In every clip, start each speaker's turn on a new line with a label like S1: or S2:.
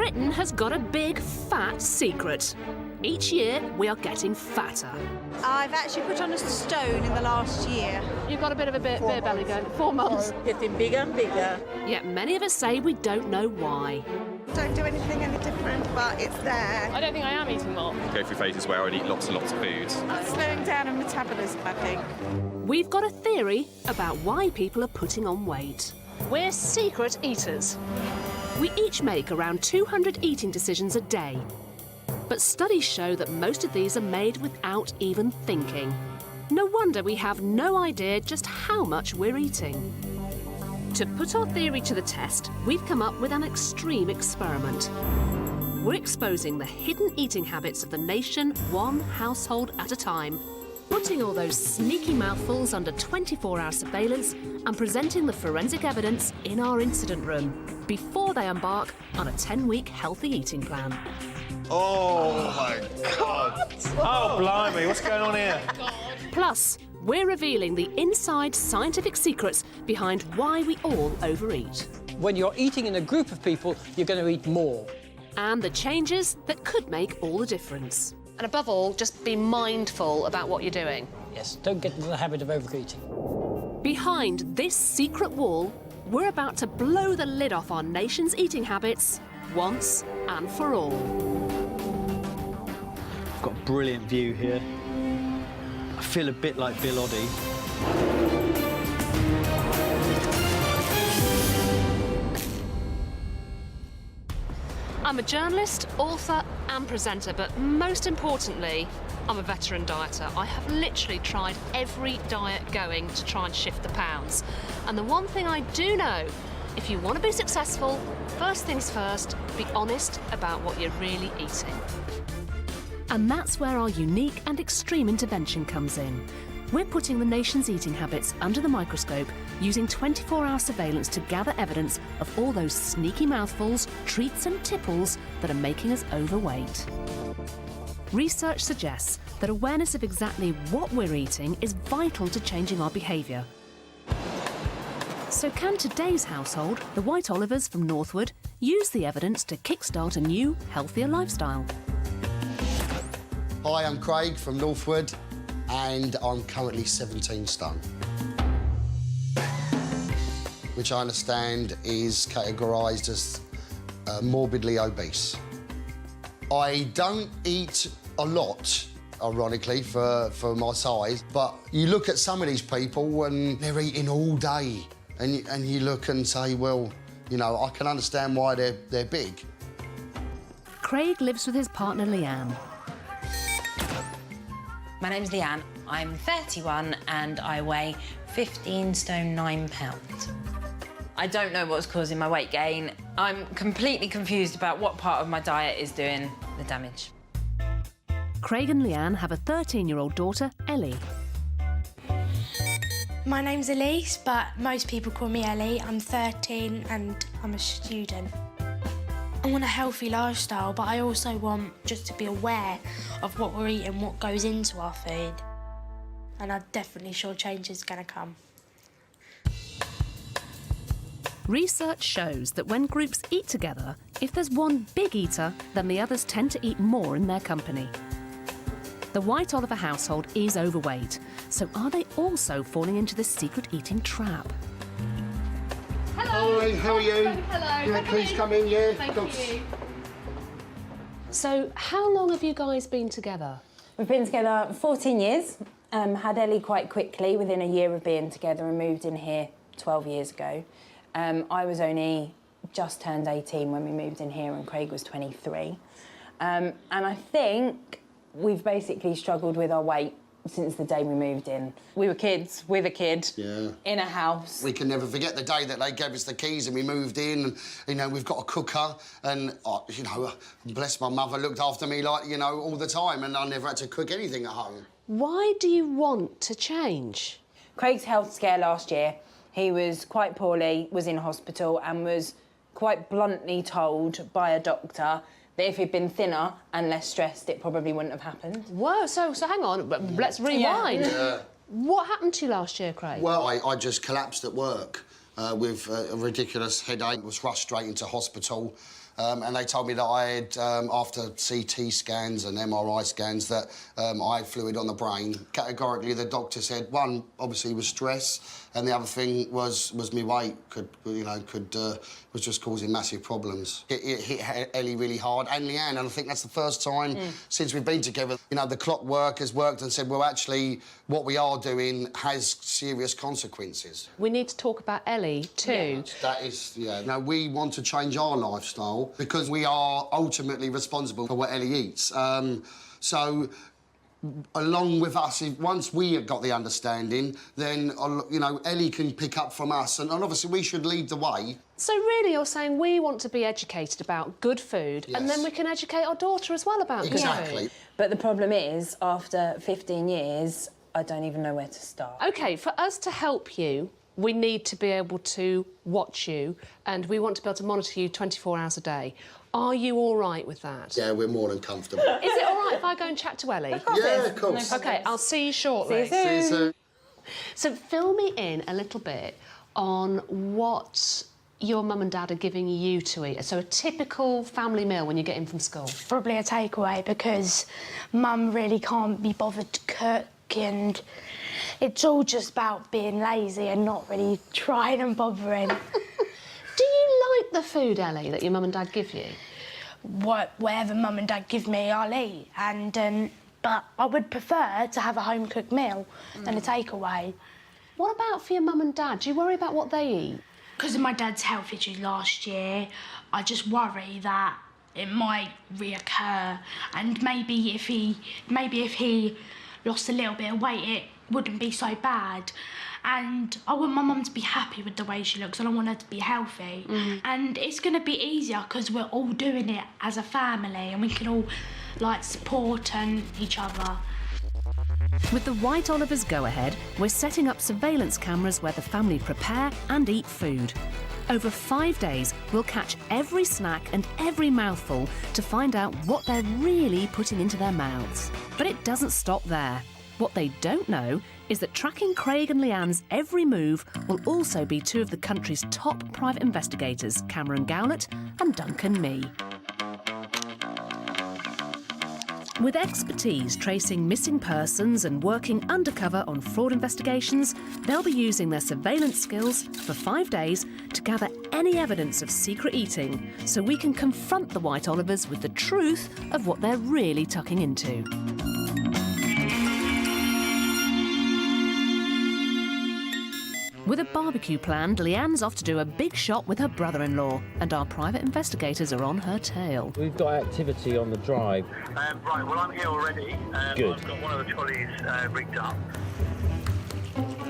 S1: Britain has got a big, fat secret. Each year, we are getting fatter.
S2: I've actually put on a stone in the last year.
S1: You've got a bit of a beer belly going. 4 months.
S3: Getting bigger and bigger.
S1: Yet many of us say we don't know why.
S2: Don't do anything any different, but it's there.
S4: I don't think I am eating more.
S5: Go through phases where I'd eat lots and lots of food.
S2: Slowing down in metabolism, I think.
S1: We've got a theory about why people are putting on weight. We're secret eaters. We each make around 200 eating decisions a day. But studies show that most of these are made without even thinking. No wonder we have no idea just how much we're eating. To put our theory to the test, we've come up with an extreme experiment. We're exposing the hidden eating habits of the nation, one household at a time, putting all those sneaky mouthfuls under 24-hour surveillance and presenting the forensic evidence in our incident room before they embark on a 10-week healthy eating plan.
S6: Oh, my God.
S7: Oh, blimey, what's going on here?
S1: Plus, we're revealing the inside scientific secrets behind why we all overeat.
S8: When you're eating in a group of people, you're going to eat more.
S1: And the changes that could make all the difference.
S4: And above all, just be mindful about what you're doing.
S8: Yes, don't get into the habit of overeating.
S1: Behind this secret wall, we're about to blow the lid off our nation's eating habits once and for all.
S7: I've got a brilliant view here. I feel a bit like Bill Oddie.
S4: I'm a journalist, author and presenter, but most importantly, I'm a veteran dieter. I have literally tried every diet going to try and shift the pounds. And the one thing I do know, if you want to be successful, first things first, be honest about what you're really eating.
S1: And that's where our unique and extreme intervention comes in. We're putting the nation's eating habits under the microscope, using 24-hour surveillance to gather evidence of all those sneaky mouthfuls, treats and tipples that are making us overweight. Research suggests that awareness of exactly what we're eating is vital to changing our behaviour. So can today's household, the White Olivers from Northwood, use the evidence to kickstart a new, healthier lifestyle?
S6: Hi, I'm Craig from Northwood, and I'm currently 17 stone, which I understand is categorised as morbidly obese. I don't eat a lot, ironically, for my size, but you look at some of these people and they're eating all day, and you look and say, well, you know, I can understand why they're big.
S1: Craig lives with his partner Leanne.
S9: My name's Leanne. I'm 31 and I weigh 15 stone 9 pounds. I don't know what's causing my weight gain. I'm completely confused about what part of my diet is doing the damage.
S1: Craig and Leanne have a 13-year-old daughter, Ellie.
S10: My name's Elise, but most people call me Ellie. I'm 13 and I'm a student. I want a healthy lifestyle, but I also want just to be aware of what we're eating, what goes into our food. And I'm definitely sure change is going to come.
S1: Research shows that when groups eat together, if there's one big eater, then the others tend to eat more in their company. The White Oliver household is overweight, so are they also falling into the secret eating trap?
S6: Hi, how are you?
S4: Hello.
S6: Yeah, please come in, yeah.
S4: Thank you.
S1: So, how long have you guys been together?
S9: We've been together 14 years. Had Ellie quite quickly, within a year of being together, and moved in here 12 years ago. I was only just turned 18 when we moved in here and Craig was 23. And I think we've basically struggled with our weight since the day we moved in. We were kids with a kid in a house.
S6: We can never forget the day that they gave us the keys and we moved in. And, you know, we've got a cooker and, you know, bless my mother, looked after me, like, you know, all the time, and I never had to cook anything at home.
S1: Why do you want to change?
S9: Craig's health scare last year. He was quite poorly, was in hospital and was quite bluntly told by a doctor that if he'd been thinner and less stressed, it probably wouldn't have happened.
S4: Whoa, so hang on, let's rewind.
S6: Yeah.
S4: What happened to you last year, Craig?
S6: Well, I just collapsed at work with a ridiculous headache, was rushed straight into hospital. And they told me that I had, after CT scans and MRI scans, that I had fluid on the brain. Categorically, the doctor said, one, obviously, was stress, and the other thing was my weight was just causing massive problems. It hit Ellie really hard, and Leanne, and I think that's the first time since we've been together, you know, the clockwork has worked and said, well, actually, what we are doing has serious consequences.
S1: We need to talk about Ellie, too.
S6: That is, yeah. Now, we want to change our lifestyle because we are ultimately responsible for what Ellie eats. So, along with us, once we have got the understanding, then, you know, Ellie can pick up from us, and obviously we should lead the way.
S1: So really you're saying we want to be educated about good food,
S6: Yes.
S1: and then we can educate our daughter as well about good food.
S6: Exactly.
S9: But the problem is, after 15 years, I don't even know where to start.
S1: OK, for us to help you, we need to be able to watch you, and we want to be able to monitor you 24 hours a day. Are you all right with that?
S6: Yeah, we're more than comfortable.
S1: Is it all right if I go and chat to Ellie?
S6: Yeah, of course.
S1: OK, I'll see you shortly.
S9: See you soon.
S6: See you soon.
S1: So fill me in a little bit on what your mum and dad are giving you to eat. So a typical family meal when you get in from school.
S10: Probably a takeaway because Mum really can't be bothered to cook, and it's all just about being lazy and not really trying and bothering.
S1: Do you like the food, Ellie, that your mum and dad give you?
S10: Whatever Mum and Dad give me, I'll eat. But I would prefer to have a home-cooked meal than a takeaway.
S1: What about for your mum and dad? Do you worry about what they eat?
S10: Because of my dad's health issues last year, I just worry that it might reoccur, and maybe if he lost a little bit of weight, it wouldn't be so bad. And I want my mum to be happy with the way she looks, and I want her to be healthy. And it's going to be easier because we're all doing it as a family, and we can all, like, support each other.
S1: With the White Olivers go-ahead, we're setting up surveillance cameras where the family prepare and eat food. Over 5 days, we'll catch every snack and every mouthful to find out what they're really putting into their mouths. But it doesn't stop there. What they don't know is that tracking Craig and Leanne's every move will also be two of the country's top private investigators, Cameron Gowlett and Duncan Mee. With expertise tracing missing persons and working undercover on fraud investigations, they'll be using their surveillance skills for 5 days to gather any evidence of secret eating so we can confront the White Olivers with the truth of what they're really tucking into. With a barbecue planned, Leanne's off to do a big shot with her brother-in-law, and our private investigators are on her tail.
S3: We've got activity on the drive.
S11: Right, well, I'm here already.
S3: Good.
S11: I've got one of the trolleys rigged up.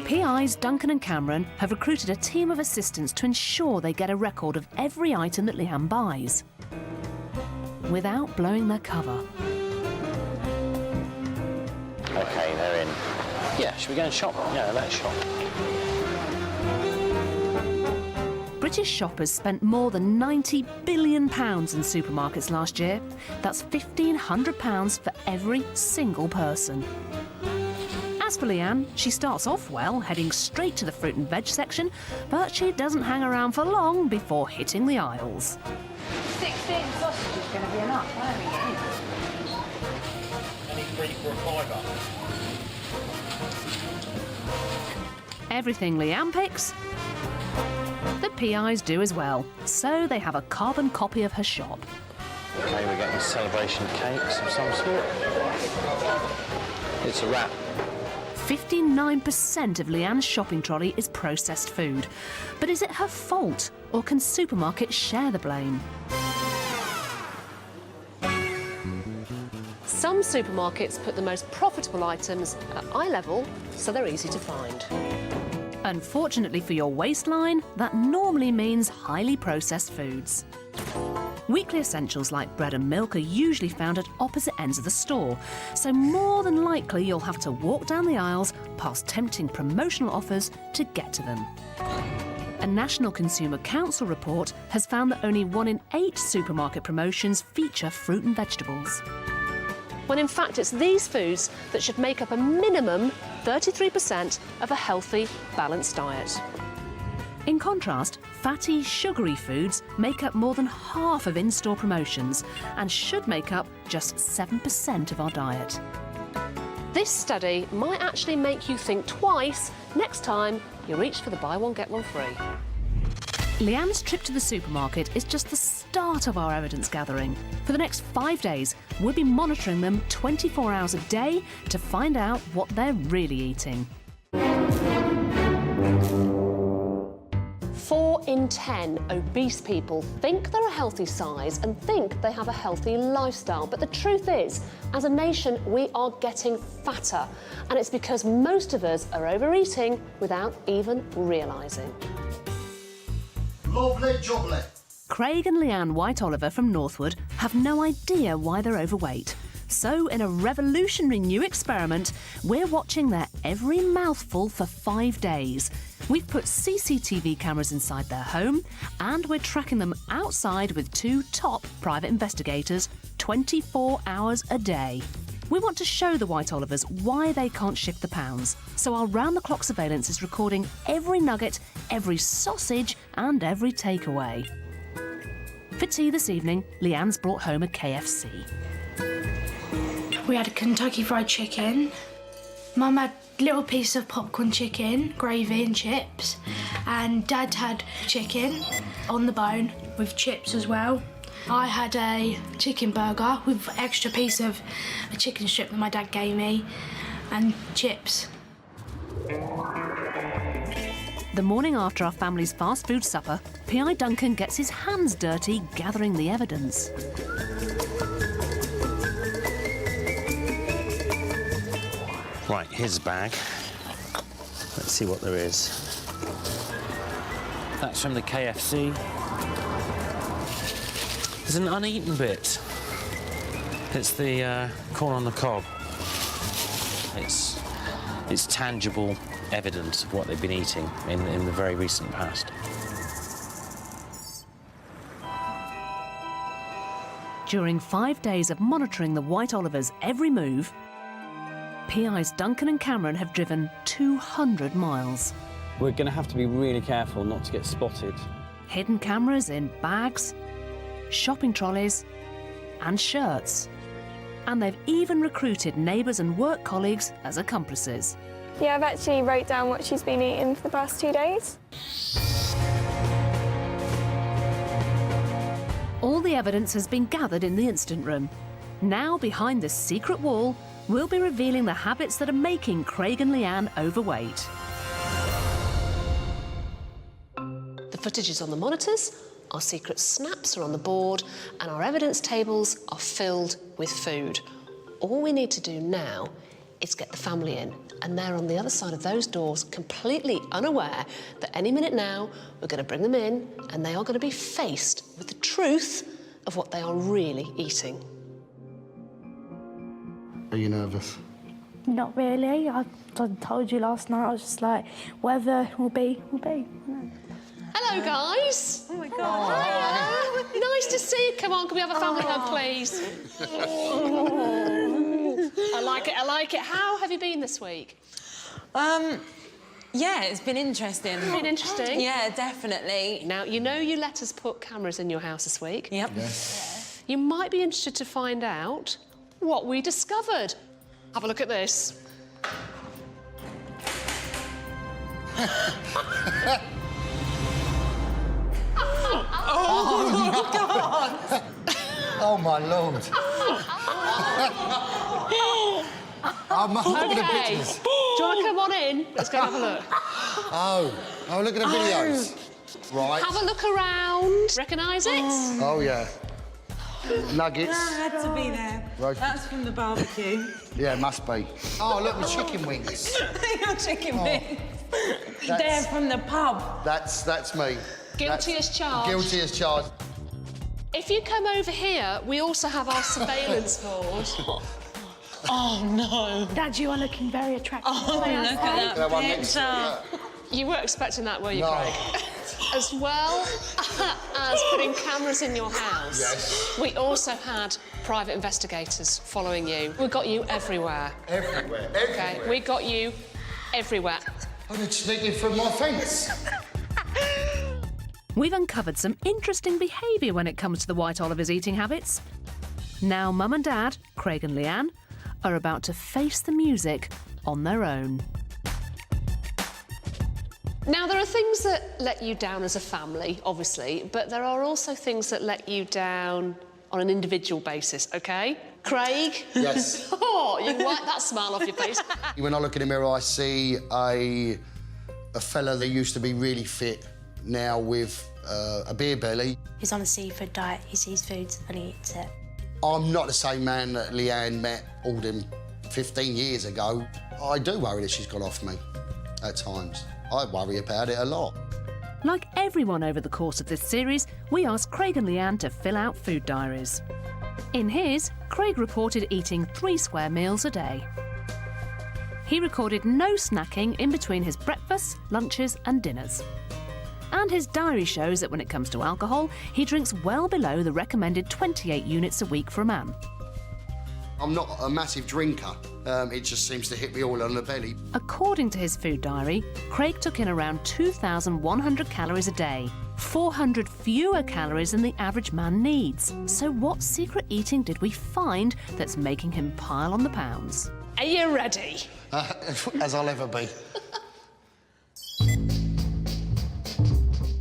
S1: PIs Duncan and Cameron have recruited a team of assistants to ensure they get a record of every item that Leanne buys, without blowing their cover.
S3: OK, they're in. Yeah, should we go and shop? Yeah, let's shop.
S1: British shoppers spent more than £90 billion in supermarkets last year. That's £1,500 for every single person. As for Leanne, she starts off well, heading straight to the fruit and veg section, but she doesn't hang around for long before hitting the aisles.
S9: 16 sausage is going to be enough, won't it?
S11: Any 3 for a £5.
S1: Everything Leanne picks, the PIs do as well, so they have a carbon copy of her shop.
S3: OK, we're getting celebration cakes of some sort. It's a wrap.
S1: 59% of Leanne's shopping trolley is processed food. But is it her fault, or can supermarkets share the blame? Some supermarkets put the most profitable items at eye level, so they're easy to find. Unfortunately for your waistline, that normally means highly processed foods. Weekly essentials like bread and milk are usually found at opposite ends of the store, so more than likely you'll have to walk down the aisles past tempting promotional offers to get to them. A National Consumer Council report has found that only 1 in 8 supermarket promotions feature fruit and vegetables, when in fact it's these foods that should make up a minimum 33% of a healthy, balanced diet. In contrast, fatty, sugary foods make up more than half of in-store promotions and should make up just 7% of our diet.
S4: This study might actually make you think twice next time you reach for the buy one, get one free.
S1: Leanne's trip to the supermarket is just the start of our evidence gathering. For the next 5 days, we'll be monitoring them 24 hours a day to find out what they're really eating.
S4: 4 in 10 obese people think they're a healthy size and think they have a healthy lifestyle. But the truth is, as a nation, we are getting fatter. And it's because most of us are overeating without even realising.
S6: Lovely jubbly.
S1: Craig and Leanne White-Oliver from Northwood have no idea why they're overweight. So, in a revolutionary new experiment, we're watching their every mouthful for 5 days. We've put CCTV cameras inside their home, and we're tracking them outside with 2 top private investigators 24 hours a day. We want to show the White-Olivers why they can't shift the pounds, so our round-the-clock surveillance is recording every nugget, every sausage and every takeaway. For tea this evening, Leanne's brought home a KFC.
S10: We had a Kentucky Fried Chicken. Mum had a little piece of popcorn chicken, gravy and chips. And Dad had chicken on the bone with chips as well. I had a chicken burger with an extra piece of a chicken strip that my dad gave me and chips.
S1: The morning after our family's fast food supper, P.I. Duncan gets his hands dirty gathering the evidence.
S3: Right, here's a bag. Let's see what there is. That's from the KFC. There's an uneaten bit. It's the corn on the cob. It's tangible evidence of what they've been eating in the very recent past.
S1: During 5 days of monitoring the White-Olivers' every move, PIs Duncan and Cameron have driven 200 miles.
S7: We're going to have to be really careful not to get spotted.
S1: Hidden cameras in bags, shopping trolleys and shirts. And they've even recruited neighbours and work colleagues as accomplices.
S12: Yeah, I've actually wrote down what she's been eating for the past 2 days.
S1: All the evidence has been gathered in the incident room. Now, behind this secret wall, we'll be revealing the habits that are making Craig and Leanne overweight.
S4: The footage is on the monitors, our secret snaps are on the board, and our evidence tables are filled with food. All we need to do now is get the family in, and they're on the other side of those doors, completely unaware that any minute now we're going to bring them in and they are going to be faced with the truth of what they are really eating.
S6: Are you nervous?
S10: Not really. I told you last night, I was just like, whatever will be, will be.
S4: Hello, guys.
S2: Oh, my God.
S4: Hiya. Nice to see you. Come on, can we have a family hug, please? I like it, I like it. How have you been this week?
S13: Yeah, it's been interesting.
S4: Been interesting?
S13: Yeah, definitely.
S4: Now, you know you let us put cameras in your house this week.
S13: Yep.
S6: Yes.
S4: You might be interested to find out what we discovered. Have a look at this.
S6: Oh, my God! Oh, my Lord.
S4: OK. Do you want to come on in? Let's go and have a look.
S6: Oh, look at the videos. Right.
S4: Have a look around. Recognise it?
S6: Oh, yeah. Nuggets.
S13: That had to be there.
S6: Roast.
S13: That's from the barbecue.
S6: Yeah, it must be. Oh, look, the chicken wings.
S13: Your chicken wings. They're from the pub.
S6: That's me.
S4: Guilty as charged.
S6: Guilty as charged.
S4: If you come over here, we also have our surveillance board.
S13: Oh, no.
S10: Dad, you are looking very attractive.
S13: Oh, look at that picture.
S4: You weren't expecting that, were you,
S6: No.
S4: Craig? As well as putting cameras in your house,
S6: yes,
S4: we also had private investigators following you. We got you everywhere.
S6: Everywhere.
S4: OK, we got you everywhere.
S6: Oh, they're sneaking through my fence.
S1: we've uncovered some interesting behaviour when it comes to the white Oliver's eating habits. Now Mum and Dad, Craig and Leanne, are about to face the music on their own.
S4: Now, there are things that let you down as a family, obviously, but there are also things that let you down on an individual basis, OK? Craig?
S6: Yes.
S4: Oh, you can wipe that smile off your face.
S6: When I look in the mirror, I see a fella that used to be really fit, now with a beer belly.
S10: He's on a seafood diet, he sees food and he eats it.
S6: I'm not the same man that Leanne met all them 15 years ago. I do worry that she's gone off me at times. I worry about it a lot.
S1: Like everyone over the course of this series, we asked Craig and Leanne to fill out food diaries. In his, Craig reported eating 3 square meals a day. He recorded no snacking in between his breakfasts, lunches and dinners. And his diary shows that when it comes to alcohol, he drinks well below the recommended 28 units a week for a man.
S6: I'm not a massive drinker. It just seems to hit me all on the belly.
S1: According to his food diary, Craig took in around 2,100 calories a day, 400 fewer calories than the average man needs. So what secret eating did we find that's making him pile on the pounds?
S4: Are you ready?
S6: As I'll ever be.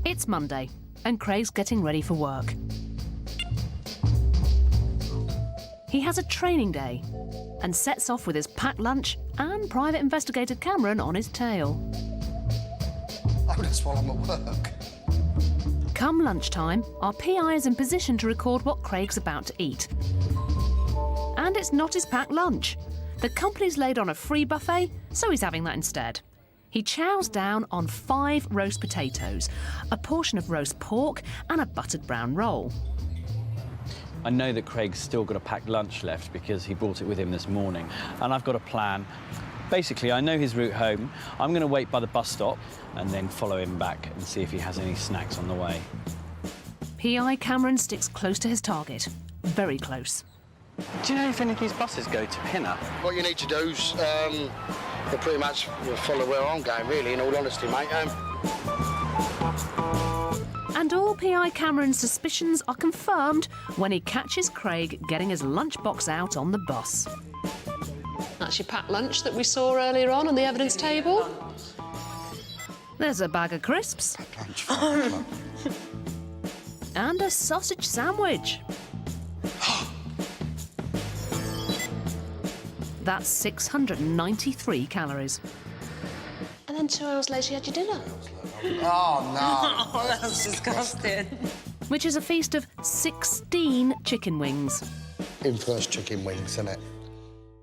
S1: It's Monday, and Craig's getting ready for work. He has a training day and sets off with his packed lunch and private investigator Cameron on his tail.
S6: Oh, that's while I'm at work.
S1: Come lunchtime, our PI is in position to record what Craig's about to eat. And it's not his packed lunch. The company's laid on a free buffet, so he's having that instead. He chows down on 5 roast potatoes, a portion of roast pork and a buttered brown roll.
S7: I know that Craig's still got a packed lunch left because he brought it with him this morning, and I've got a plan. Basically, I know his route home. I'm going to wait by the bus stop and then follow him back and see if he has any snacks on the way.
S1: PI Cameron sticks close to his target. Very close.
S7: Do you know if any of these buses go to Pinner?
S6: What you need to do is pretty much follow where I'm going, really, in all honesty, mate.
S1: And all PI Cameron's suspicions are confirmed when he catches Craig getting his lunchbox out on the bus.
S4: That's your packed lunch that we saw earlier on the evidence table.
S1: There's a bag of crisps. And a sausage sandwich. That's 693 calories.
S4: And then 2 hours later, you had your dinner.
S6: Oh, no.
S13: Oh, that's disgusting.
S1: Which is a feast of 16 chicken wings.
S6: Infamous chicken wings, isn't it?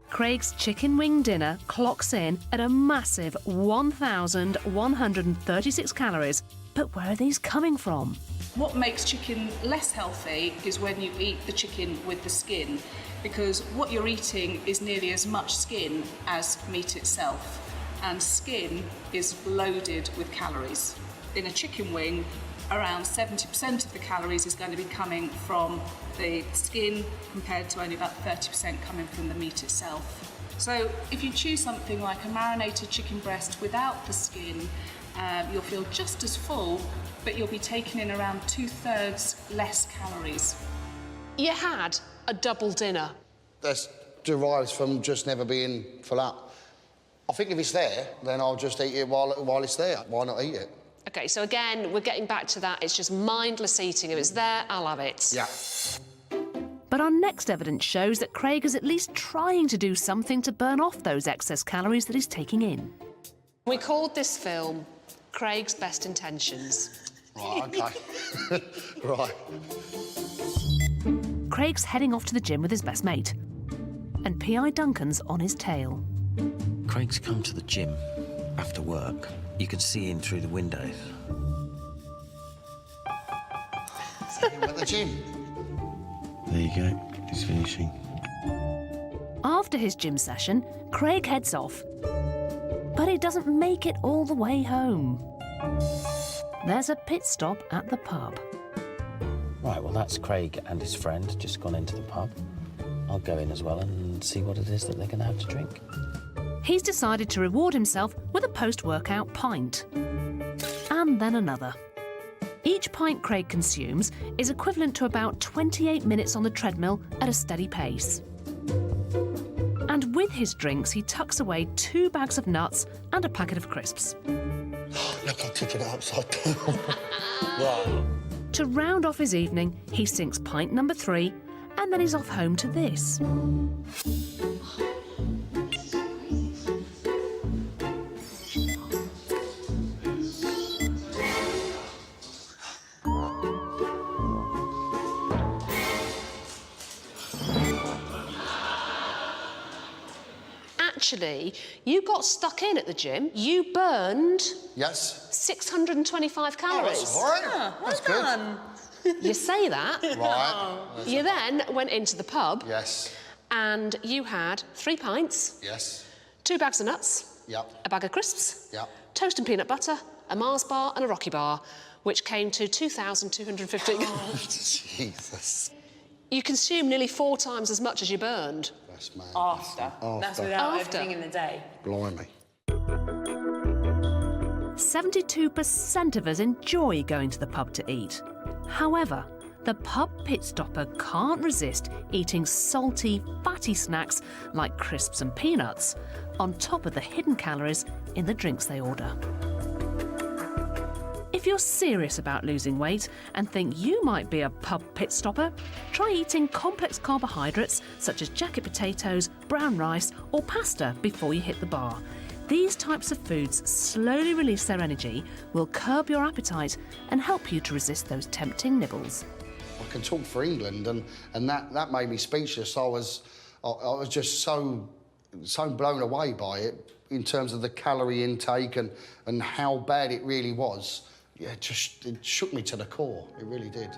S1: Craig's chicken wing dinner clocks in at a massive 1,136 calories. But where are these coming from?
S14: What makes chicken less healthy is when you eat the chicken with the skin, because what you're eating is nearly as much skin as meat itself, and skin is loaded with calories. In a chicken wing, around 70% of the calories is going to be coming from the skin, compared to only about 30% coming from the meat itself. So if you choose something like a marinated chicken breast without the skin, you'll feel just as full, but you'll be taking in around 2/3 less calories.
S4: You had a double dinner.
S6: That derives from just never being full up. I think if it's there, then I'll just eat it while it's there. Why not eat it?
S4: OK, so again, we're getting back to that. It's just mindless eating. If it's there, I'll have it.
S6: Yeah.
S1: But our next evidence shows that Craig is at least trying to do something to burn off those excess calories that he's taking in.
S4: We called this film Craig's Best Intentions.
S6: Right, OK. Right.
S1: Craig's heading off to the gym with his best mate. And PI Duncan's on his tail.
S3: Craig's come to the gym after work. You can see him through the windows.
S6: At the gym.
S3: There you go. He's finishing.
S1: After his gym session, Craig heads off. But he doesn't make it all the way home. There's a pit stop at the pub.
S3: Right, well, that's Craig and his friend just gone into the pub. I'll go in as well and see what it is that they're going to have to drink.
S1: He's decided to reward himself with a post-workout pint. And then another. Each pint Craig consumes is equivalent to about 28 minutes on the treadmill at a steady pace. And with his drinks, he tucks away 2 bags of nuts and a packet of crisps.
S6: Look, I'm tipping it upside down. Right.
S1: To round off his evening, he sinks pint number 3, and then he's off home to this.
S4: Actually, you got stuck in at the gym. You burned...
S6: Yes.
S4: 625 calories.
S6: That's all right. That's good.
S4: You say that.
S6: Right.
S4: You then went into the pub.
S6: Yes.
S4: And you had 3 pints.
S6: Yes.
S4: 2 bags of nuts.
S6: Yep.
S4: A bag of crisps.
S6: Yep.
S4: Toast and peanut butter, a Mars bar and a Rocky bar, which came to 2,250.
S6: Oh, Jesus.
S4: You consumed nearly 4 times as much as you burned.
S6: That's mad.
S9: After. That's without
S4: After.
S9: everything in the day.
S6: Blimey.
S1: 72% of us enjoy going to the pub to eat. However, the pub pit stopper can't resist eating salty, fatty snacks like crisps and peanuts, on top of the hidden calories in the drinks they order. If you're serious about losing weight and think you might be a pub pit stopper, try eating complex carbohydrates such as jacket potatoes, brown rice or pasta before you hit the bar. These types of foods slowly release their energy, will curb your appetite and help you to resist those tempting nibbles.
S6: I can talk for England, and that made me speechless. I was just so blown away by it in terms of the calorie intake and how bad it really was. Yeah, it shook me to the core. It really did.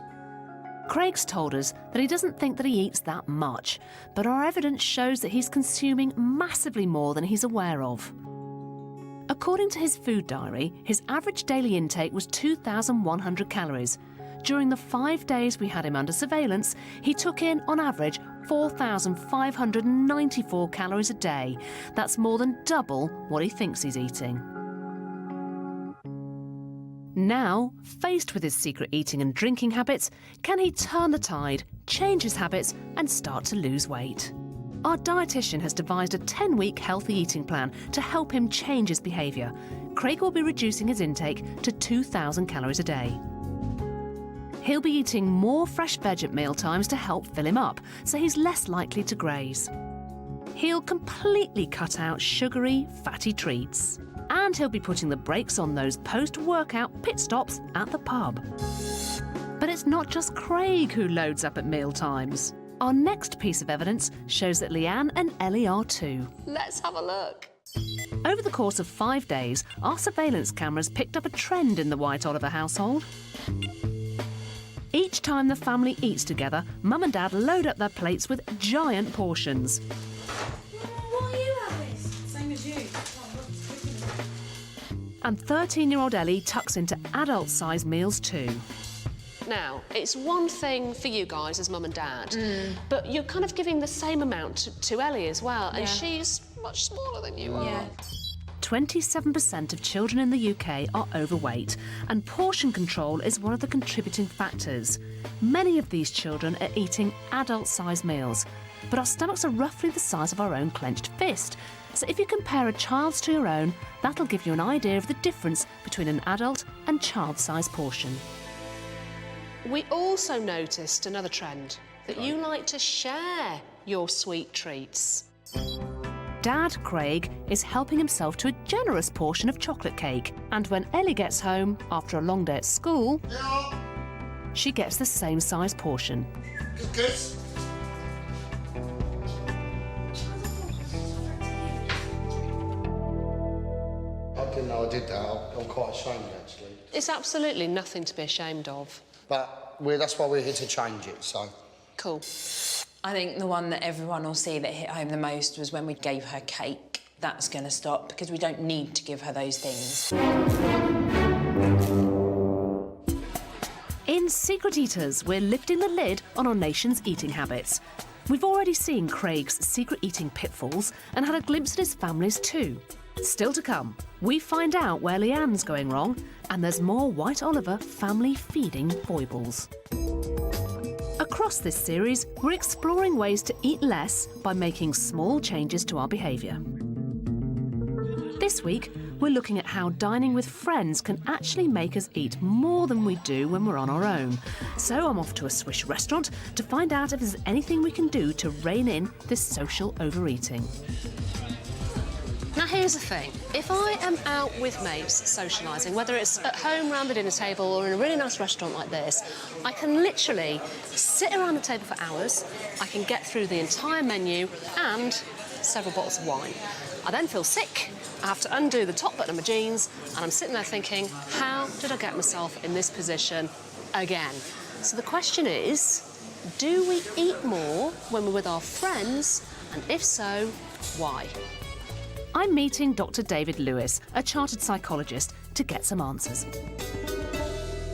S1: Craig's told us that he doesn't think that he eats that much, but our evidence shows that he's consuming massively more than he's aware of. According to his food diary, his average daily intake was 2,100 calories. During the 5 days we had him under surveillance, he took in, on average, 4,594 calories a day. That's more than double what he thinks he's eating. Now, faced with his secret eating and drinking habits, can he turn the tide, change his habits and start to lose weight? Our dietitian has devised a 10-week healthy eating plan to help him change his behaviour. Craig will be reducing his intake to 2,000 calories a day. He'll be eating more fresh veg at mealtimes to help fill him up, so he's less likely to graze. He'll completely cut out sugary, fatty treats. And he'll be putting the brakes on those post-workout pit stops at the pub. But it's not just Craig who loads up at mealtimes. Our next piece of evidence shows that Leanne and Ellie are too.
S4: Let's have a look.
S1: Over the course of 5 days, our surveillance cameras picked up a trend in the White Oliver household. Each time the family eats together, Mum and Dad load up their plates with giant portions.
S10: What are you having? Same as you.
S1: And 13-year-old Ellie tucks into adult-sized meals too.
S4: Now, it's one thing for you guys as mum and dad, but you're kind of giving the same amount to Ellie as well, and she's much smaller than you are.
S1: 27% of children in the UK are overweight, and portion control is one of the contributing factors. Many of these children are eating adult-sized meals, but our stomachs are roughly the size of our own clenched fist. So if you compare a child's to your own, that'll give you an idea of the difference between an adult and child-sized portion.
S4: We also noticed another trend, that you like to share your sweet treats.
S1: Dad, Craig, is helping himself to a generous portion of chocolate cake. And when Ellie gets home after a long day at school, she gets the same size portion.
S6: Kiss. I didn't know I did that. I'm quite ashamed, actually.
S4: It's absolutely nothing to be ashamed of.
S6: But that's why we're here to change it, so...
S4: Cool.
S9: I think the one that everyone will see that hit home the most was when we gave her cake. That's going to stop, because we don't need to give her those things.
S1: In Secret Eaters, we're lifting the lid on our nation's eating habits. We've already seen Craig's secret eating pitfalls and had a glimpse at his family's too. Still to come, we find out where Leanne's going wrong, and there's more White Oliver family feeding foibles. Across this series, we're exploring ways to eat less by making small changes to our behaviour. This week, we're looking at how dining with friends can actually make us eat more than we do when we're on our own. So I'm off to a Swiss restaurant to find out if there's anything we can do to rein in this social overeating.
S4: Now here's the thing, if I am out with mates socialising, whether it's at home round the dinner table or in a really nice restaurant like this, I can literally sit around the table for hours, I can get through the entire menu and several bottles of wine. I then feel sick, I have to undo the top button of my jeans, and I'm sitting there thinking, how did I get myself in this position again? So the question is, do we eat more when we're with our friends, and if so, why?
S1: I'm meeting Dr. David Lewis, a chartered psychologist, to get some answers.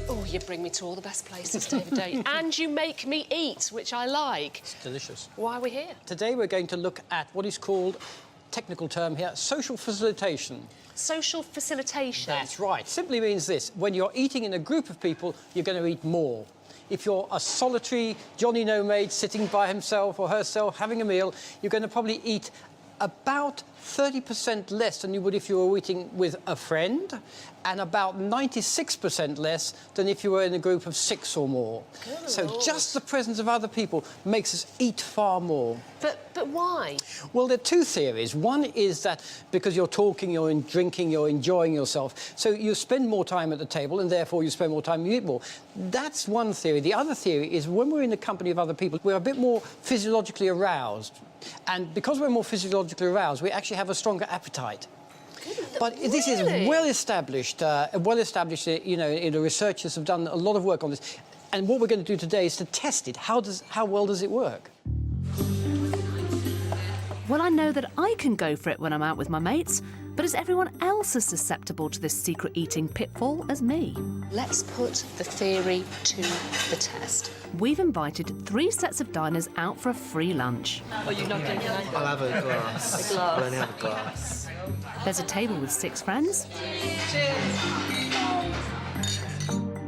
S4: Oh, you bring me to all the best places, David, don't you? And you make me eat, which I like.
S8: It's delicious.
S4: Why are we here?
S8: Today we're going to look at what is called, technical term here, social facilitation.
S4: Social facilitation?
S8: That's right. Simply means this. When you're eating in a group of people, you're going to eat more. If you're a solitary Johnny No-Mate sitting by himself or herself having a meal, you're going to probably eat about 30% less than you would if you were eating with a friend, and about 96% less than if you were in a group of 6 or more.
S4: Good
S8: so
S4: Lord.
S8: just the presence of other people makes us eat far more.
S4: But why?
S8: Well, there are two theories. One is that because you're talking, you're drinking, you're enjoying yourself, so you spend more time at the table and therefore you spend more time, you eat more. That's one theory. The other theory is when we're in the company of other people, we're a bit more physiologically aroused. And because we're more physiologically aroused, we actually have a stronger appetite. But this is well established. You know, the researchers have done a lot of work on this. And what we're going to do today is to test it. How well does it work?
S1: Well, I know that I can go for it when I'm out with my mates, but is everyone else as susceptible to this secret eating pitfall as me?
S4: Let's put the theory to the test.
S1: We've invited 3 sets of diners out for a free lunch.
S15: Are you not drinking? I'll have a glass.
S1: A glass.
S15: I'll only have a glass.
S1: There's a table with 6 friends.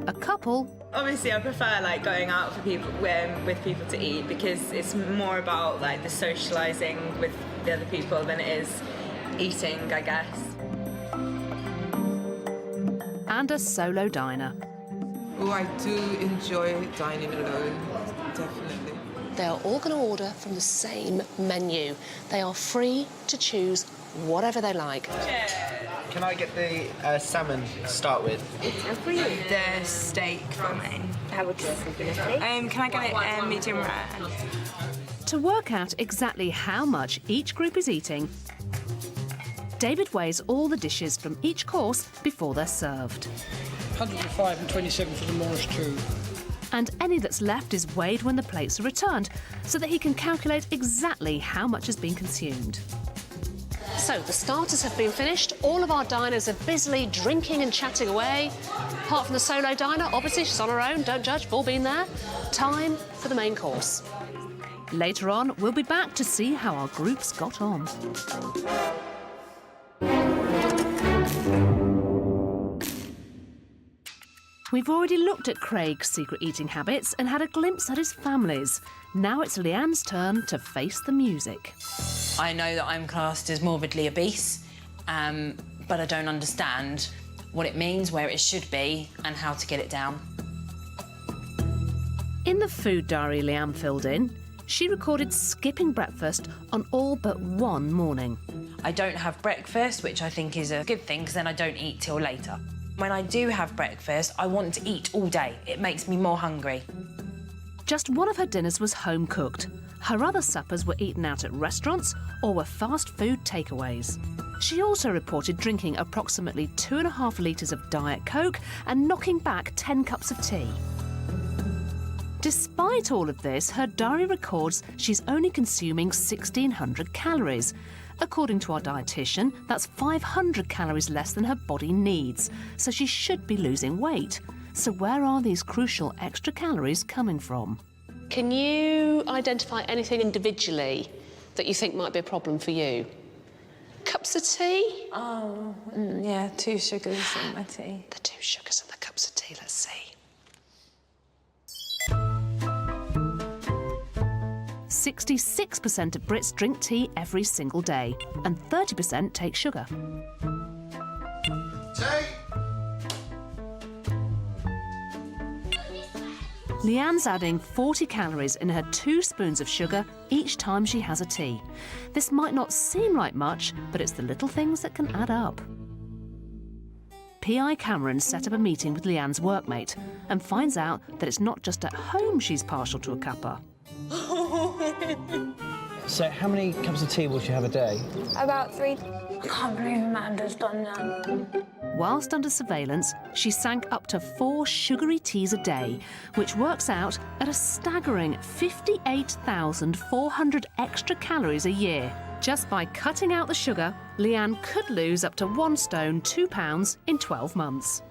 S1: A couple.
S16: Obviously, I prefer like going out for people with people to eat because it's more about like the socialising with the other people than it is eating, I guess.
S1: And a solo diner.
S17: Oh, I do enjoy dining alone, definitely.
S4: They are all going to order from the same menu. They are free to choose whatever they like.
S15: Can I get the salmon to start with?
S16: The steak for me. How would you can I get it medium rare?
S1: To work out exactly how much each group is eating, David weighs all the dishes from each course before they're served.
S8: 105 and 27 for the Morris too.
S1: And any that's left is weighed when the plates are returned, so that he can calculate exactly how much has been consumed.
S4: So the starters have been finished. All of our diners are busily drinking and chatting away. Apart from the solo diner, obviously she's on her own, don't judge, we've all been there. Time for the main course.
S1: Later on, we'll be back to see how our groups got on. We've already looked at Craig's secret eating habits and had a glimpse at his family's. Now it's Leanne's turn to face the music.
S18: I know that I'm classed as morbidly obese, but I don't understand what it means, where it should be, and how to get it down.
S1: In the food diary Leanne filled in, she recorded skipping breakfast on all but one morning.
S18: I don't have breakfast, which I think is a good thing, because then I don't eat till later. When I do have breakfast, I want to eat all day. It makes me more hungry.
S1: Just one of her dinners was home-cooked. Her other suppers were eaten out at restaurants or were fast food takeaways. She also reported drinking approximately 2.5 litres of Diet Coke and knocking back 10 cups of tea. Despite all of this, her diary records she's only consuming 1,600 calories. According to our dietitian, that's 500 calories less than her body needs, so she should be losing weight. So where are these crucial extra calories coming from?
S4: Can you identify anything individually that you think might be a problem for you? cups of tea?
S9: Oh, yeah, 2 sugars in my tea.
S4: The 2 sugars and the cups of tea, let's see.
S1: 66% of Brits drink tea every single day, and 30% take sugar. Leanne's adding 40 calories in her 2 spoons of sugar each time she has a tea. This might not seem like much, but it's the little things that can add up. PI Cameron set up a meeting with Leanne's workmate and finds out that it's not just at home she's partial to a cuppa.
S15: So how many cups of tea will she have a day?
S12: About 3.
S9: I can't believe Amanda's done that.
S1: Whilst under surveillance, she sank up to 4 sugary teas a day, which works out at a staggering 58,400 extra calories a year. Just by cutting out the sugar, Leanne could lose up to 1 stone, 2 pounds in 12 months.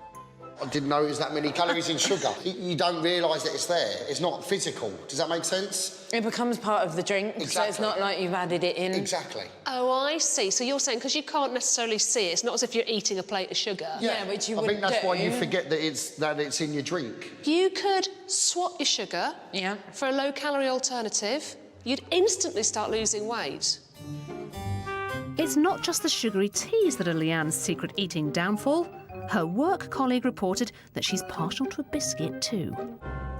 S6: I didn't know it was that many calories in sugar. You don't realise that it's there. It's not physical. Does that make sense?
S9: It becomes part of the drink,
S6: Exactly.
S9: so it's not like you've added it in.
S6: Exactly.
S4: Oh, I see. So you're saying because you can't necessarily see it, it's not as if you're eating a plate of sugar.
S9: Yeah, which you
S6: I think
S9: wouldn't
S6: that's why
S9: do.
S6: you forget that it's in your drink.
S4: You could swap your sugar for a low-calorie alternative. You'd instantly start losing weight.
S1: It's not just the sugary teas that are Leanne's secret eating downfall. Her work colleague reported that she's partial to a biscuit too.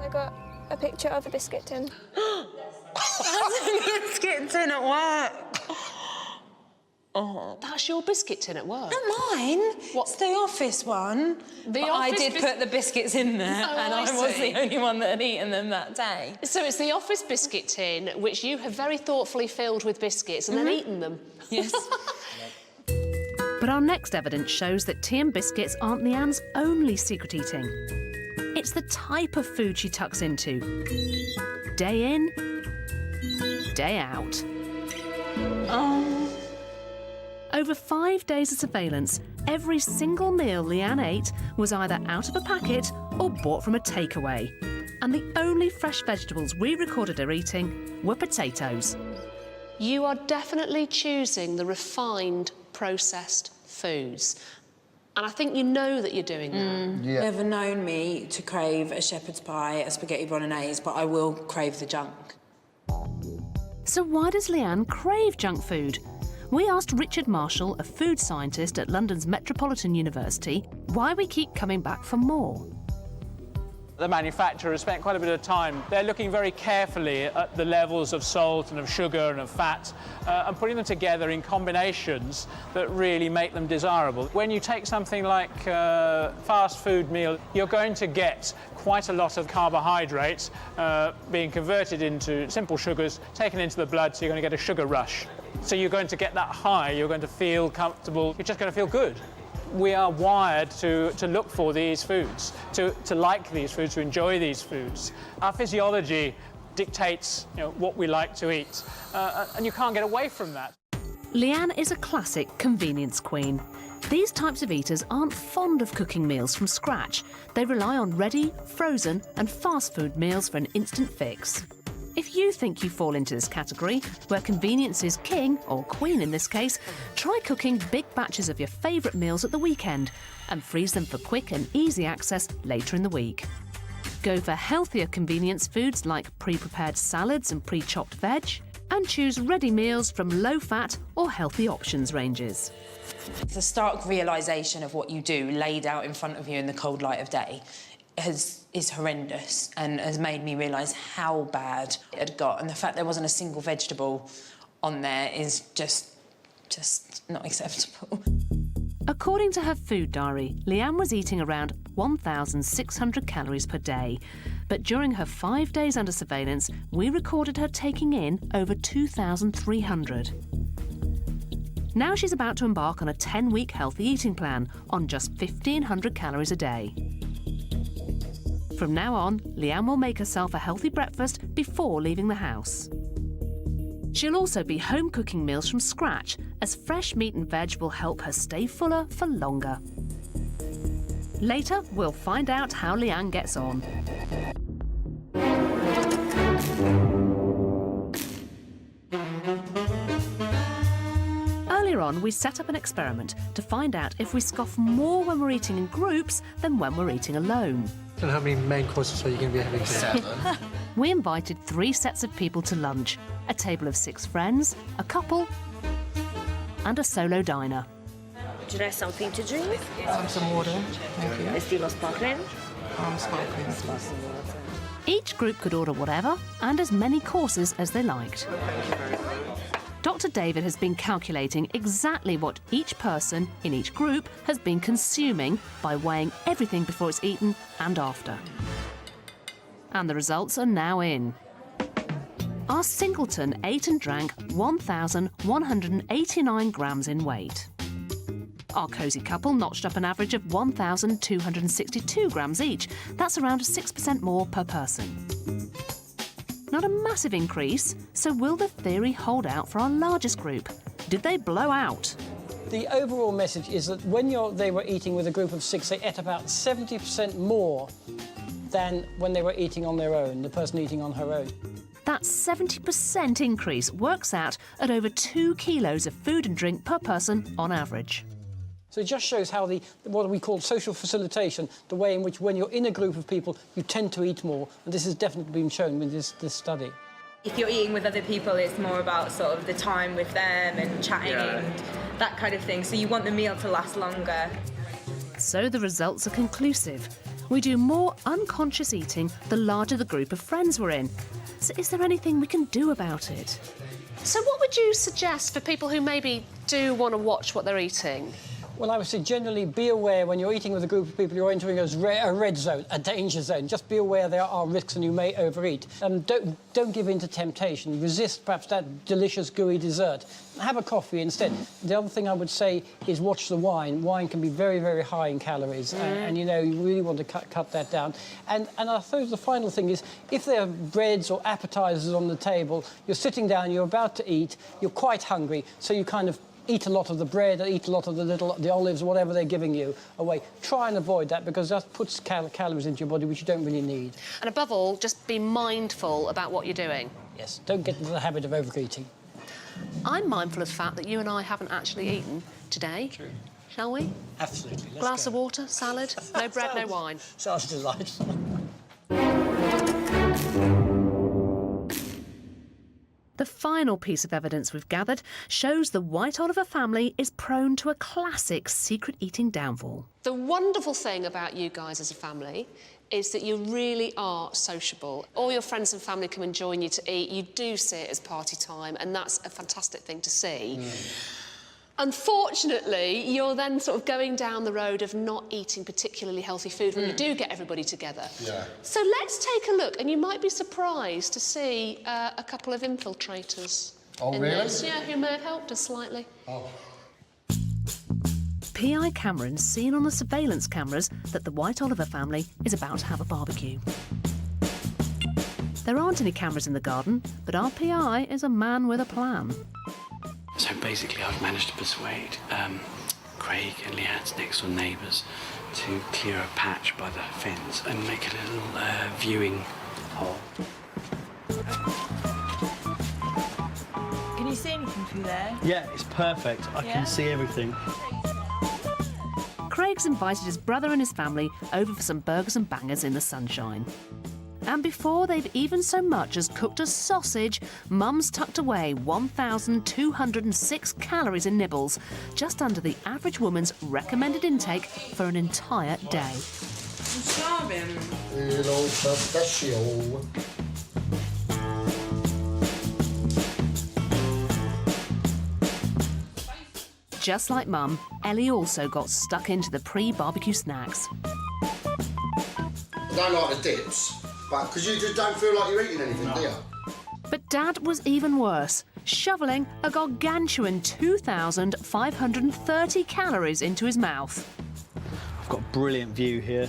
S12: I got a picture of a biscuit tin.
S9: That's a biscuit tin at work.
S4: Oh. That's your biscuit tin at work?
S9: Not mine.
S4: What?
S9: It's the office one.
S4: The
S9: but
S4: office
S9: I did put the biscuits in there,
S4: Oh,
S9: and
S4: I
S9: I was
S4: see.
S9: the only one that had eaten them that day.
S4: So it's the office biscuit tin, which you have very thoughtfully filled with biscuits and then eaten them.
S9: Yes.
S1: But our next evidence shows that tea and biscuits aren't Leanne's only secret eating. It's the type of food she tucks into. Day in, day out.
S9: Oh.
S1: Over 5 days of surveillance, every single meal Leanne ate was either out of a packet or bought from a takeaway. And the only fresh vegetables we recorded her eating were potatoes.
S4: You are definitely choosing the refined, processed foods. And I think you know that you're doing that.
S6: Yeah.
S9: Never known me to crave a shepherd's pie, a spaghetti bolognese, but I will crave the junk.
S1: So why does Leanne crave junk food? We asked Richard Marshall, a food scientist at London's Metropolitan University, why we keep coming back for more.
S19: The manufacturer spent quite a bit of time. They're looking very carefully at the levels of salt and of sugar and of fat and putting them together in combinations that really make them desirable. When you take something like a fast food meal, you're going to get quite a lot of carbohydrates being converted into simple sugars, taken into the blood, so you're going to get a sugar rush. So you're going to get that high, you're going to feel comfortable, you're just going to feel good. We are wired to look for these foods, to like these foods, to enjoy these foods. Our physiology dictates, what we like to eat, and you can't get away from that.
S1: Leanne is a classic convenience queen. These types of eaters aren't fond of cooking meals from scratch. They rely on ready, frozen and fast food meals for an instant fix. If you think you fall into this category, where convenience is king, or queen in this case, try cooking big batches of your favourite meals at the weekend and freeze them for quick and easy access later in the week. Go for healthier convenience foods like pre-prepared salads and pre-chopped veg, and choose ready meals from low-fat or healthy options ranges.
S9: The stark realisation of what you do laid out in front of you in the cold light of day is horrendous and has made me realise how bad it had got. And the fact there wasn't a single vegetable on there is just not acceptable.
S1: According to her food diary, Leanne was eating around 1,600 calories per day. But during her 5 days under surveillance, we recorded her taking in over 2,300. Now she's about to embark on a 10-week healthy eating plan on just 1,500 calories a day. From now on, Leanne will make herself a healthy breakfast before leaving the house. She'll also be home cooking meals from scratch, as fresh meat and veg will help her stay fuller for longer. Later, we'll find out how Leanne gets on. Earlier on, we set up an experiment to find out if we scoff more when we're eating in groups than when we're eating alone.
S20: And how many main courses are you going to be having today?
S6: 7.
S1: We invited 3 sets of people to lunch, a table of 6 friends, a couple, and a solo diner.
S21: Would you like something to drink?
S17: Some water. Thank you.
S21: Estilo sparkling?
S17: Sparkling.
S1: Each group could order whatever and as many courses as they liked. Dr. David has been calculating exactly what each person in each group has been consuming by weighing everything before it's eaten and after. And the results are now in. Our singleton ate and drank 1,189 grams in weight. Our cosy couple notched up an average of 1,262 grams each. That's around 6% more per person. Not a massive increase, so will the theory hold out for our largest group? Did they blow out?
S8: The overall message is that when they were eating with a group of 6, they ate about 70% more than when they were eating on their own, the person eating on her own.
S1: That 70% increase works out at over 2 kilos of food and drink per person on average.
S8: So it just shows how what we call social facilitation, the way in which when you're in a group of people, you tend to eat more. And this has definitely been shown with this study.
S16: If you're eating with other people, it's more about sort of the time with them and chatting and that kind of thing. So you want the meal to last longer.
S1: So the results are conclusive. We do more unconscious eating the larger the group of friends we're in. So is there anything we can do about it?
S4: So what would you suggest for people who maybe do want to watch what they're eating?
S8: Well, I would say generally be aware when you're eating with a group of people, you're entering a red zone, a danger zone. Just be aware there are risks and you may overeat. Don't give in to temptation. Resist perhaps that delicious gooey dessert. Have a coffee instead. The other thing I would say is watch the wine. Wine can be very, very high in calories and you know, you really want to cut that down. And I suppose the final thing is if there are breads or appetizers on the table, you're sitting down, you're about to eat, you're quite hungry, so you kind of eat a lot of the bread, eat a lot of the olives, whatever they're giving you away. Try and avoid that because that puts calories into your body which you don't really need.
S4: And above all, just be mindful about what you're doing.
S8: Yes, don't get into the habit of overeating.
S4: I'm mindful of the fact that you and I haven't actually eaten today. True. Shall we?
S8: Absolutely. Let's
S4: Glass
S8: go.
S4: of water, salad, no bread, no wine.
S8: Sounds delightful.
S1: The final piece of evidence we've gathered shows the White Oliver family is prone to a classic secret eating downfall.
S4: The wonderful thing about you guys as a family is that you really are sociable. All your friends and family come and join you to eat. You do see it as party time, and that's a fantastic thing to see. Unfortunately, you're then sort of going down the road of not eating particularly healthy food when you do get everybody together.
S6: Yeah.
S4: So let's take a look, and you might be surprised to see a couple of infiltrators in this. Yeah, who may have helped us slightly.
S6: Oh.
S1: PI Cameron's seen on the surveillance cameras that the White Oliver family is about to have a barbecue. There aren't any cameras in the garden, but our PI is a man with a plan.
S3: So basically I've managed to persuade Craig and Leanne's next door neighbours to clear a patch by the fence and make a little viewing hole.
S16: Can you see anything through there?
S7: Yeah, it's perfect. I can see everything.
S1: Craig's invited his brother and his family over for some burgers and bangers in the sunshine. And before they've even so much as cooked a sausage, Mum's tucked away 1,206 calories in nibbles, just under the average woman's recommended intake for an entire day.
S17: I'm starving.
S6: Hello, pistachio.
S1: Just like Mum, Ellie also got stuck into the pre-barbecue snacks.
S6: I don't like the dips, but because you just don't feel like you're eating anything, do you?
S1: But Dad was even worse, shoveling a gargantuan 2,530 calories into his mouth.
S7: I've got a brilliant view here.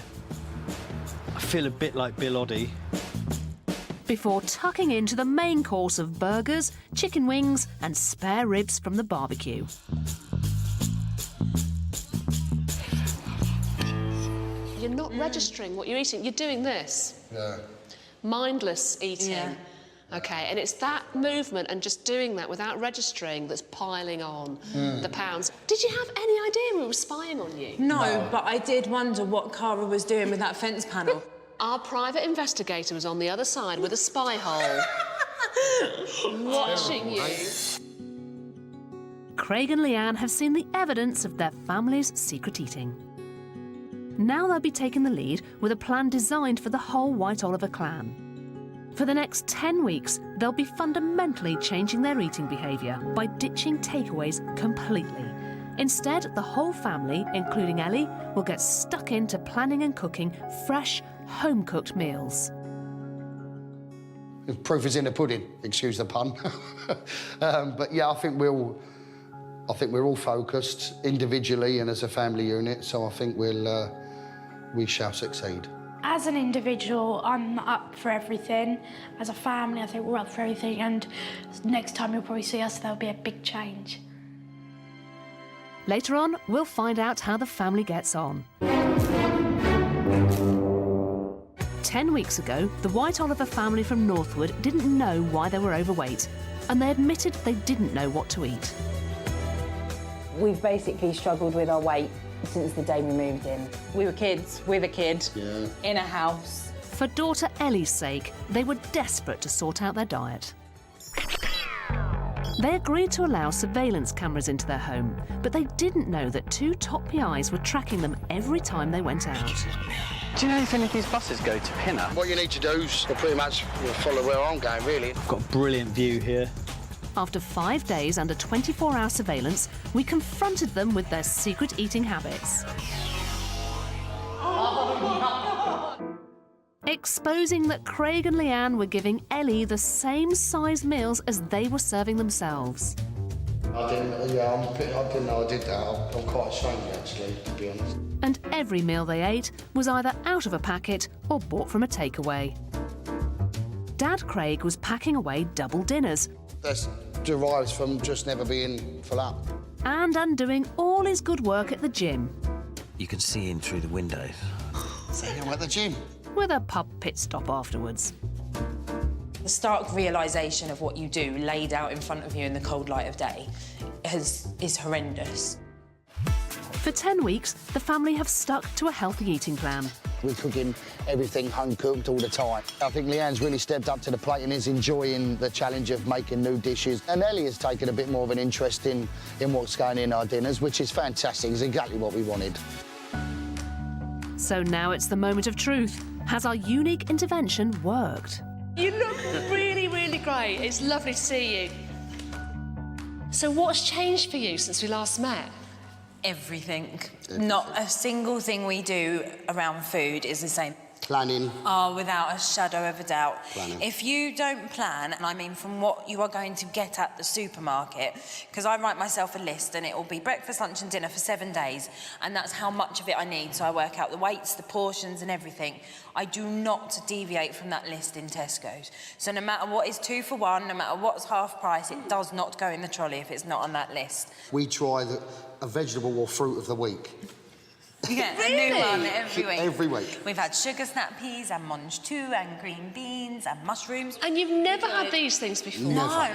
S7: I feel a bit like Bill Oddie.
S1: Before tucking into the main course of burgers, chicken wings and spare ribs from the barbecue.
S4: You're not registering what you're eating. You're doing this.
S6: Yeah.
S4: Mindless eating.
S16: Yeah.
S4: OK, and it's that movement and just doing that without registering that's piling on the pounds. Did you have any idea we were spying on you?
S18: No, but I did wonder what Cara was doing with that fence panel.
S4: Our private investigator was on the other side with a spy hole, watching you.
S1: Craig and Leanne have seen the evidence of their family's secret eating. Now they'll be taking the lead with a plan designed for the whole White Oliver clan. For the next 10 weeks, they'll be fundamentally changing their eating behaviour by ditching takeaways completely. Instead, the whole family, including Ellie, will get stuck into planning and cooking fresh, home-cooked meals.
S6: The proof is in the pudding, excuse the pun. But yeah, I think we're all focused individually and as a family unit, so I think we shall succeed.
S10: As an individual, I'm up for everything. As a family, I think we're up for everything, and next time you'll probably see us, there'll be a big change.
S1: Later on, we'll find out how the family gets on. 10 weeks ago, the White Oliver family from Northwood didn't know why they were overweight, and they admitted they didn't know what to eat.
S9: We've basically struggled with our weight since the day we moved in.
S18: We were kids with a kid in a house.
S1: For daughter Ellie's sake, they were desperate to sort out their diet. They agreed to allow surveillance cameras into their home, but they didn't know that 2 top PIs were tracking them every time they went out.
S7: Do you know if any of these buses go to Pinner?
S6: What you need to do is pretty much follow where I'm going, really.
S7: I've got a brilliant view here.
S1: After 5 days under 24-hour surveillance, we confronted them with their secret eating habits. Exposing that Craig and Leanne were giving Ellie the same size meals as they were serving themselves.
S6: I didn't know I did that. I'm quite ashamed, actually, to be honest.
S1: And every meal they ate was either out of a packet or bought from a takeaway. Dad Craig was packing away double dinners.
S6: That derives from just never being full up.
S1: And undoing all his good work at the gym.
S5: You can see in through the windows.
S6: So you're at the gym?
S1: With a pub pit stop afterwards.
S18: The stark realisation of what you do laid out in front of you in the cold light of day is horrendous.
S1: For 10 weeks, the family have stuck to a healthy eating plan.
S6: We're cooking everything home-cooked all the time. I think Leanne's really stepped up to the plate and is enjoying the challenge of making new dishes. And Ellie has taken a bit more of an interest in what's going in our dinners, which is fantastic. It's exactly what we wanted.
S1: So now it's the moment of truth. Has our unique intervention worked?
S4: You look really, really great. It's lovely to see you. So what's changed for you since we last met?
S18: Everything. Not a single thing we do around food is the same.
S6: Planning.
S18: Oh, without a shadow of a doubt.
S6: Planning.
S18: If you don't plan, and I mean from what you are going to get at the supermarket, because I write myself a list and it will be breakfast, lunch and dinner for 7 days, and that's how much of it I need. So I work out the weights, the portions and everything. I do not deviate from that list in Tesco's. So no matter what is 2 for 1, no matter what's half price, it does not go in the trolley if it's not on that list.
S6: We try a vegetable or fruit of the week.
S18: Yeah,
S4: Really?
S18: a new one every week.
S6: Every week.
S18: We've had sugar snap peas and mange tout and green beans and mushrooms.
S4: And you've never had these things before?
S18: No,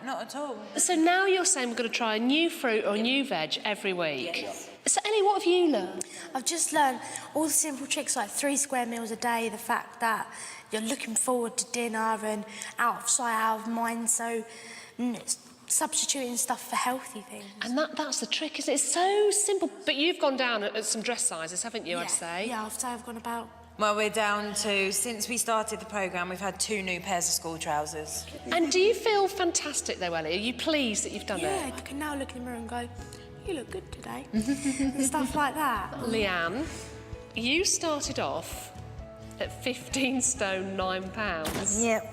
S18: not at all.
S4: So now you're saying we're going to try a new fruit or a new veg every week? Yes. So Ellie, what have you learned?
S10: I've just learned all the simple tricks like 3 square meals a day, the fact that you're looking forward to dinner and out of sight, out of mind, so substituting stuff for healthy things.
S4: And that's the trick, isn't it? It's so simple. But you've gone down at some dress sizes, haven't you, I'd say?
S10: Yeah, I'd say I've gone about...
S18: Well, we're down to, since we started the programme, we've had 2 new pairs of school trousers.
S4: And do you feel fantastic, though, Ellie? Are you pleased that you've done it?
S10: Yeah, I can now look in the mirror and go, you look good today. And stuff like that.
S4: Leanne, you started off at 15 stone 9 pounds.
S10: Yep.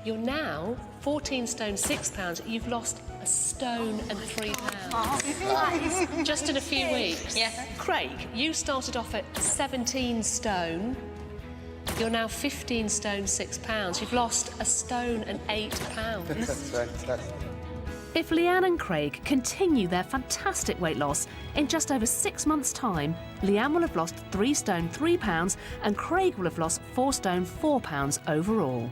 S4: You're now 14 stone 6 pounds. You've lost a stone and 3 pounds. Just in a few weeks.
S18: Yeah.
S4: Craig, you started off at 17 stone. You're now 15 stone 6 pounds. You've lost a stone and 8 pounds.
S1: If Leanne and Craig continue their fantastic weight loss, in just over 6 months' time, Leanne will have lost 3 stone 3 pounds and Craig will have lost 4 stone 4 pounds overall.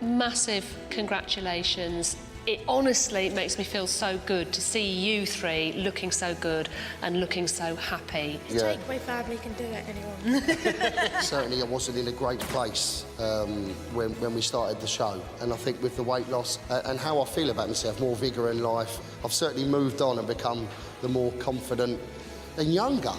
S4: massive congratulations. It honestly makes me feel so good to see you three looking so good and looking so happy.
S10: If Takeaway family can do it, anyone.
S6: Certainly I wasn't in a great place when we started the show, and I think with the weight loss and how I feel about myself, more vigour in life, I've certainly moved on and become the more confident and younger.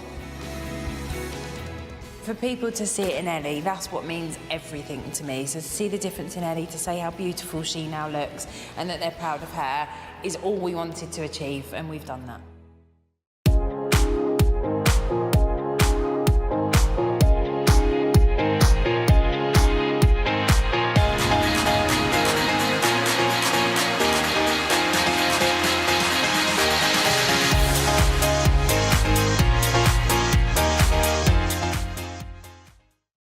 S18: For people to see it in Ellie, that's what means everything to me. So to see the difference in Ellie, to say how beautiful she now looks and that they're proud of her, is all we wanted to achieve, and we've done that.